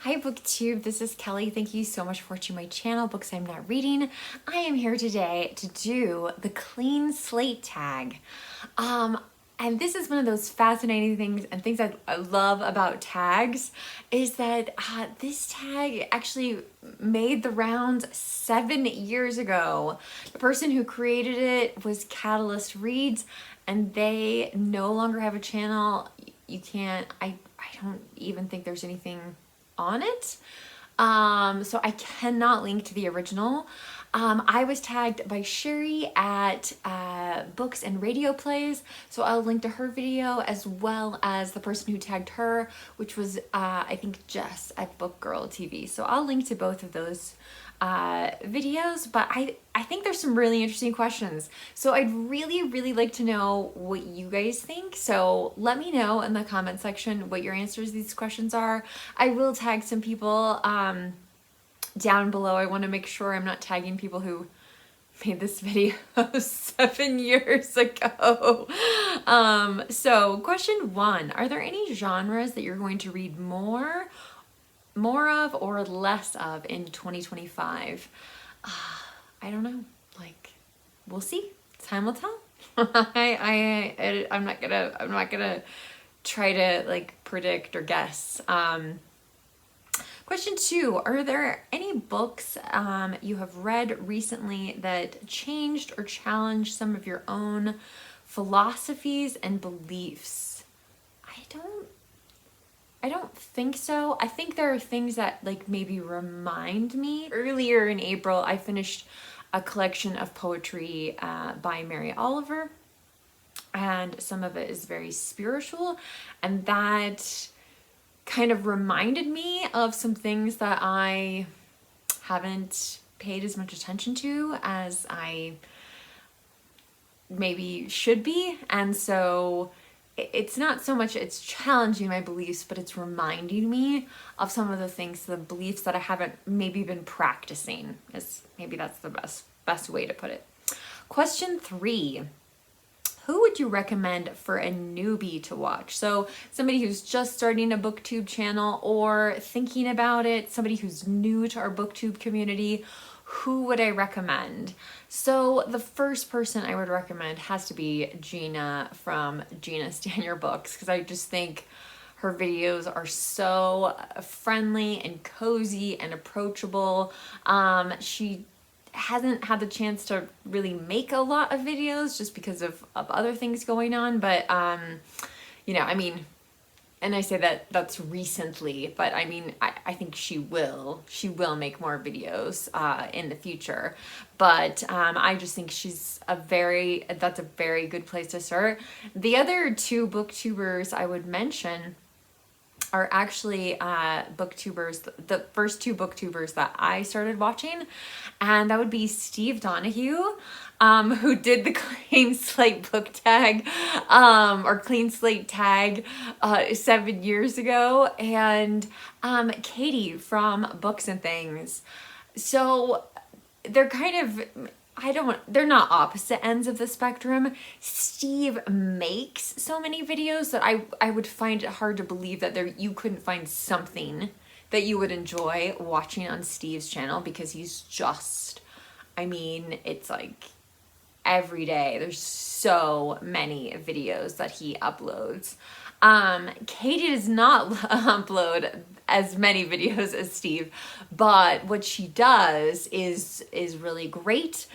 Hi Booktube, this is Kelly. Thank you so much for watching my channel, Books I'm Not Reading. I am here today to do the Clean Slate Tag. And this is one of those fascinating things and things I love about tags is that this tag actually made the rounds 7 years ago. The person who created it was Catalyst Reads, and they no longer have a channel. You can't, I don't even think there's anything on it. So I cannot link to the original. I was tagged by Sherri at Books and Radio Plays, so I'll link to her video as well as the person who tagged her, which was I think Jess at Book Girl TV. So I'll link to both of those videos, but I think there's some really interesting questions. So I'd really like to know what you guys think. So let me know in the comment section what your answers to these questions are. I will tag some people down below. I want to make sure I'm not tagging people who made this video 7 years ago. So question 1, are there any genres that you're going to read more of or less of in 2025? I don't know, like, we'll see. Time will tell. I'm not gonna try to like predict or guess. Question 2, are there any books you have read recently that changed or challenged some of your own philosophies and beliefs? I don't think so. I think there are things that like maybe remind me. Earlier in April, I finished a collection of poetry by Mary Oliver, and some of it is very spiritual, and that kind of reminded me of some things that I haven't paid as much attention to as I maybe should be. And so it's not so much it's challenging my beliefs, but it's reminding me of some of the things, the beliefs that I haven't maybe been practicing. Maybe that's the best way to put it. Question 3. Who would you recommend for a newbie to watch? So somebody who's just starting a Booktube channel or thinking about it, somebody who's new to our Booktube community, who would I recommend? So the first person I would recommend has to be Gina from Gina Stan Your Books, because I just think her videos are so friendly and cozy and approachable. She hasn't had the chance to really make a lot of videos just because of other things going on, but you know, I mean, and I say that that's recently, but I mean, I think she will make more videos in the future, but I just think that's a very good place to start. The other 2 booktubers I would mention are actually booktubers, the first 2 booktubers that I started watching, and that would be Steve Donahue, who did the Clean Slate book tag, or Clean Slate Tag 7 years ago, and Katie from Books and Things. So they're kind of, they're not opposite ends of the spectrum. Steve makes so many videos that I would find it hard to believe that you couldn't find something that you would enjoy watching on Steve's channel, because he's just, I mean, it's like every day there's so many videos that he uploads. Katie does not upload as many videos as Steve, but what she does is really great.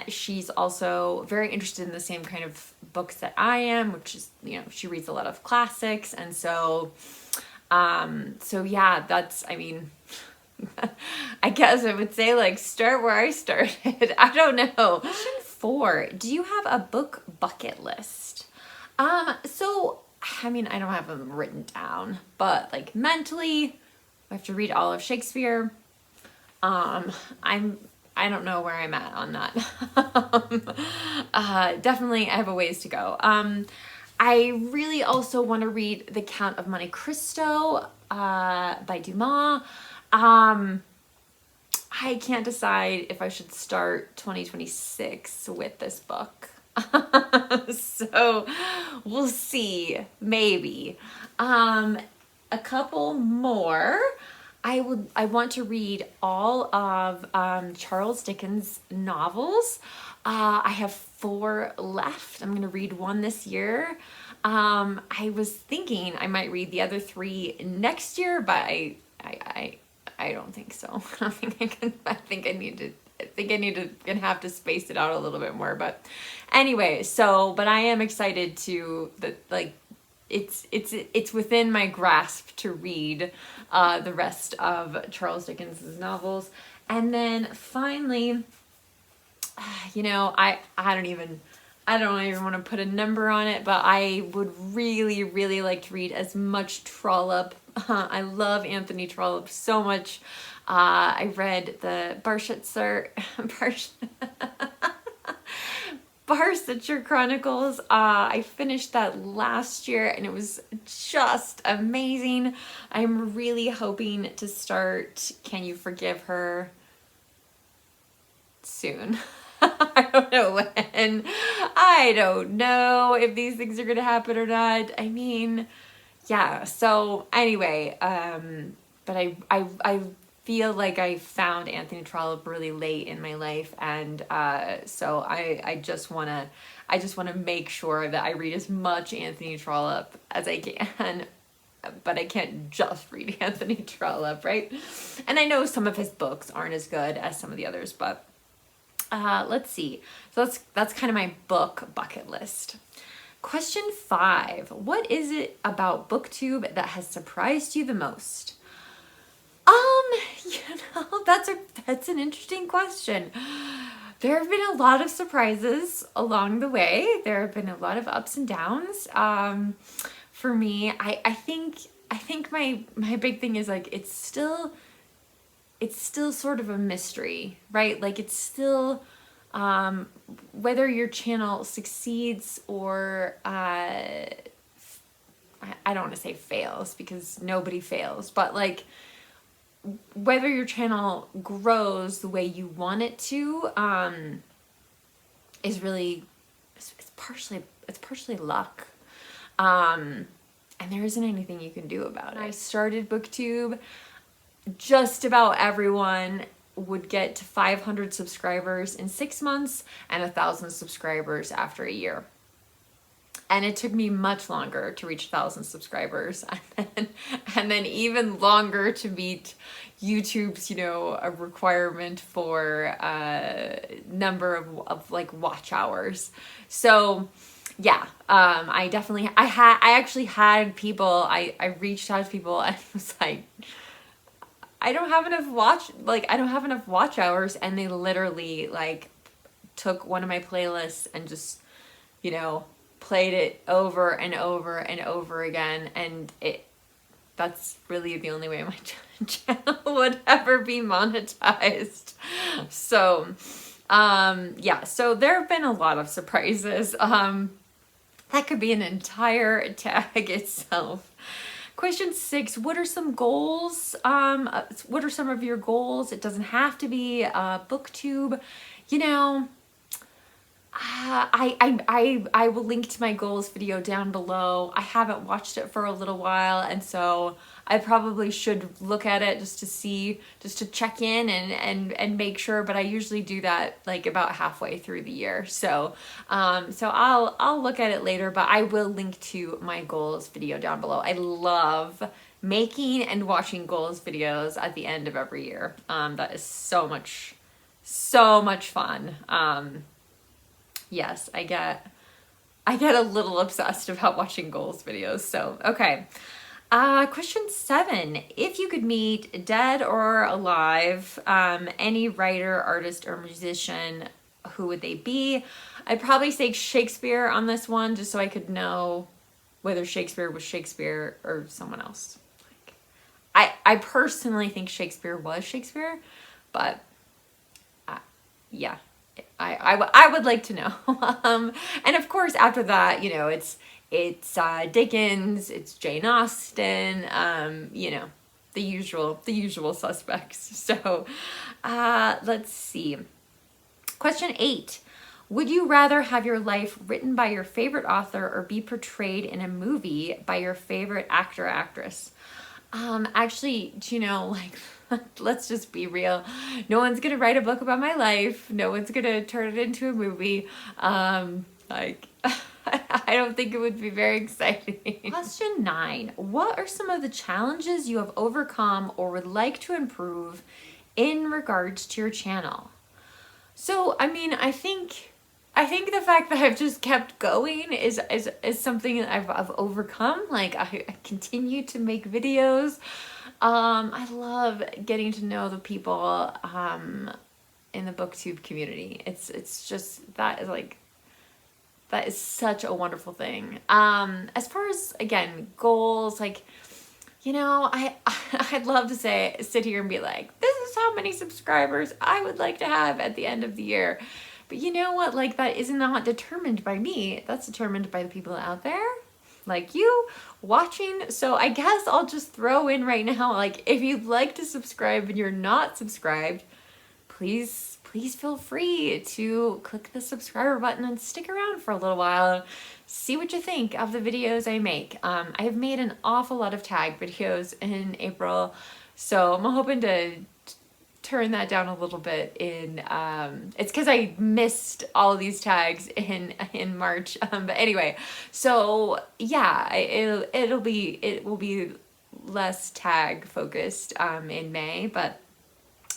She's also very interested in the same kind of books that I am, which is, you know, she reads a lot of classics, and so yeah, that's, I mean, I guess I would say like start where I started. I don't know. Question 4, do you have a book bucket list? So I mean, I don't have them written down, but like mentally, I have to read all of Shakespeare. I don't know where I'm at on that. Definitely I have a ways to go. I really also want to read The Count of Monte Cristo by Dumas. I can't decide if I should start 2026 with this book. So we'll see, maybe. A couple more. I want to read all of Charles Dickens' novels. I have 4 left. I'm going to read one this year. I was thinking I might read the other 3 next year, but I don't think so. I don't think I can. I think I need to. I think I need to gonna have to space it out a little bit more. But anyway, but I am excited to like. It's within my grasp to read the rest of Charles Dickens' novels. And then finally, I don't even want to put a number on it, but I would really, really like to read as much Trollope. I love Anthony Trollope so much. I read the Barsetshire Chronicles. I finished that last year and it was just amazing. I'm really hoping to start Can You Forgive Her soon. I don't know when. I don't know if these things are going to happen or not. I mean, yeah. So anyway, but I feel like I found Anthony Trollope really late in my life, and so I just want to make sure that I read as much Anthony Trollope as I can, but I can't just read Anthony Trollope, right? And I know some of his books aren't as good as some of the others, but let's see. So that's kind of my book bucket list. Question 5. What is it about Booktube that has surprised you the most? That's an interesting question. There have been a lot of surprises along the way. There have been a lot of ups and downs. For me, I think my big thing is like it's still sort of a mystery, right? Like it's still whether your channel succeeds or I don't want to say fails because nobody fails, but like whether your channel grows the way you want it to is really it's partially luck, and there isn't anything you can do about it. I started Booktube, just about everyone would get to 500 subscribers in 6 months and 1,000 subscribers after a year. And it took me much longer to reach 1,000 subscribers, and then even longer to meet YouTube's, a requirement for number of like watch hours. So yeah, I actually had people, I reached out to people and was like, I don't have enough watch hours, and they literally like took one of my playlists and just, played it over and over and over again, and that's really the only way my channel would ever be monetized. So yeah, so there have been a lot of surprises. That could be an entire tag itself. Question 6, what are some goals? What are some of your goals? It doesn't have to be Booktube. I will link to my goals video down below. I haven't watched it for a little while, and so I probably should look at it just to check in and make sure, but I usually do that like about halfway through the year. So I'll look at it later, but I will link to my goals video down below. I love making and watching goals videos at the end of every year. That is so much fun. Yes, I get a little obsessed about watching goals videos. So, okay. Question 7. If you could meet, dead or alive, any writer, artist, or musician, who would they be? I'd probably say Shakespeare on this one, just so I could know whether Shakespeare was Shakespeare or someone else. I personally think Shakespeare was Shakespeare, but yeah. I would like to know. And of course, after that, it's Dickens, it's Jane Austen, the usual suspects. So, let's see. Question 8. Would you rather have your life written by your favorite author or be portrayed in a movie by your favorite actor or actress? Actually, do you know, like, let's just be real. No one's gonna write a book about my life. No one's gonna turn it into a movie. Like, I don't think it would be very exciting. Question 9. What are some of the challenges you have overcome or would like to improve in regards to your channel? So, I mean, I think the fact that I've just kept going is something that I've overcome. Like, I continue to make videos. I love getting to know the people in the Booktube community. It's just that is such a wonderful thing. As far as, again, goals, like, you know, I'd love to sit here and be like, this is how many subscribers I would like to have at the end of the year. But you know what? Like, that is not determined by me. That's determined by the people out there, like you, watching. So I guess I'll just throw in right now, like, if you'd like to subscribe and you're not subscribed, please feel free to click the subscriber button and stick around for a little while and see what you think of the videos I make. I have made an awful lot of tag videos in April, so I'm hoping to turn that down a little bit in it's because I missed all of these tags in March, but anyway, so yeah, it will be less tag focused in May, but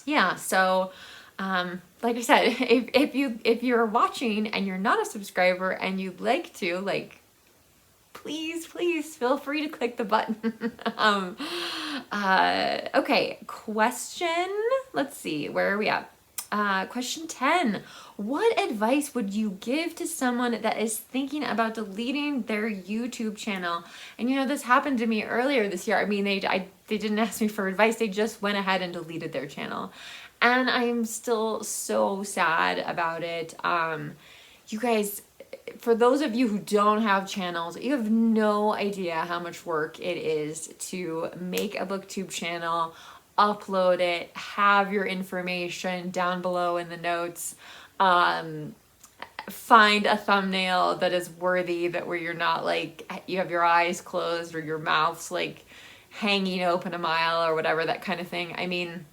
yeah. So like I said, if you're watching and you're not a subscriber and you'd like to, like, please feel free to click the button. Okay, let's see, where are we at? Question 10. What advice would you give to someone that is thinking about deleting their YouTube channel? And you know, this happened to me earlier this year. I mean, they didn't ask me for advice. They just went ahead and deleted their channel. And I'm still so sad about it. You guys, for those of you who don't have channels, you have no idea how much work it is to make a Booktube channel, upload it, have your information down below in the notes, find a thumbnail that is worthy, that where you're not like, you have your eyes closed or your mouth's like hanging open a mile or whatever, that kind of thing. I mean,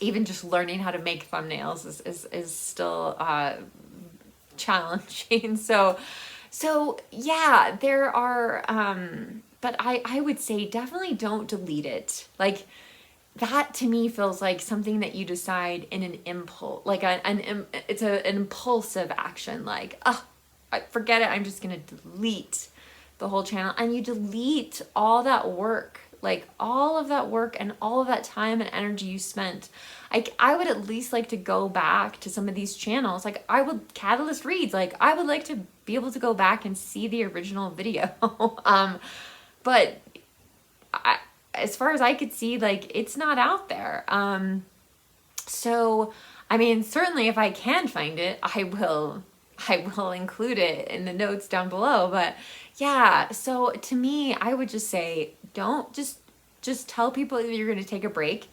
even just learning how to make thumbnails is still challenging. So yeah, there are, but I would say definitely don't delete it. Like, that to me feels like something that you decide in an impulse, like it's an impulsive action. Like, oh, forget it, I'm just gonna delete the whole channel, and you delete all that work. Like, all of that work and all of that time and energy you spent. I would at least like to go back to some of these channels. Like, Catalyst Reads, like, I would like to be able to go back and see the original video. But as far as I could see, like, it's not out there. So, I mean, certainly if I can find it, I will include it in the notes down below. But yeah, so to me, I would just say, don't just tell people that you're going to take a break.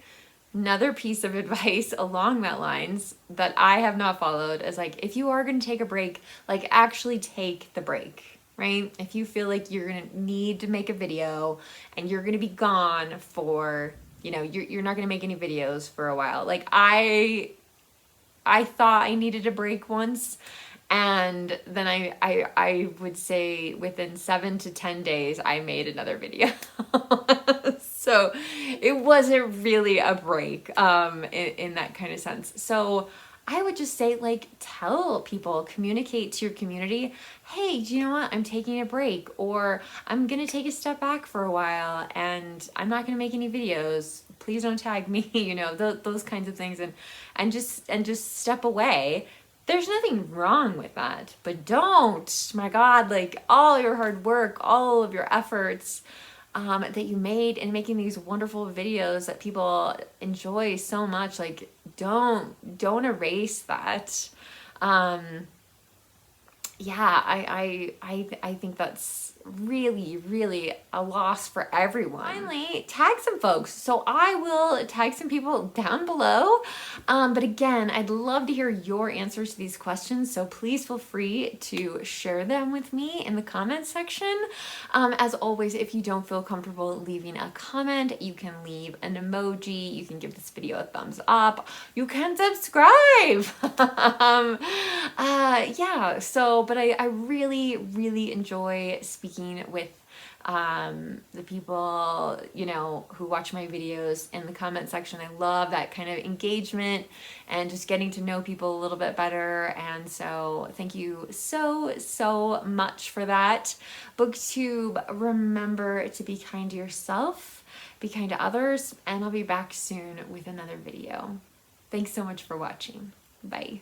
Another piece of advice along that lines that I have not followed is, like, if you are going to take a break, like, actually take the break, right? If you feel like you're going to need to make a video and you're going to be gone for, you know, you're not going to make any videos for a while. Like, I thought I needed a break once, and then I would say within 7 to 10 days, I made another video. So it wasn't really a break in that kind of sense. So I would just say, like, tell people, communicate to your community, hey, do you know what? I'm taking a break, or I'm going to take a step back for a while and I'm not going to make any videos. Please don't tag me, you know, those kinds of things, and just step away. There's nothing wrong with that, but don't, my God, like, all your hard work, all of your efforts that you made in making these wonderful videos that people enjoy so much, like, don't erase that. Yeah, I think that's really, really a loss for everyone. Finally, tag some folks. So I will tag some people down below. But again, I'd love to hear your answers to these questions. So please feel free to share them with me in the comments section. As always, if you don't feel comfortable leaving a comment, you can leave an emoji. You can give this video a thumbs up. You can subscribe. Yeah, so, but I really, really enjoy speaking with the people, you know, who watch my videos in the comment section. I love that kind of engagement and just getting to know people a little bit better. And so thank you so much for that. Booktube, remember to be kind to yourself, be kind to others, and I'll be back soon with another video. Thanks so much for watching. Bye.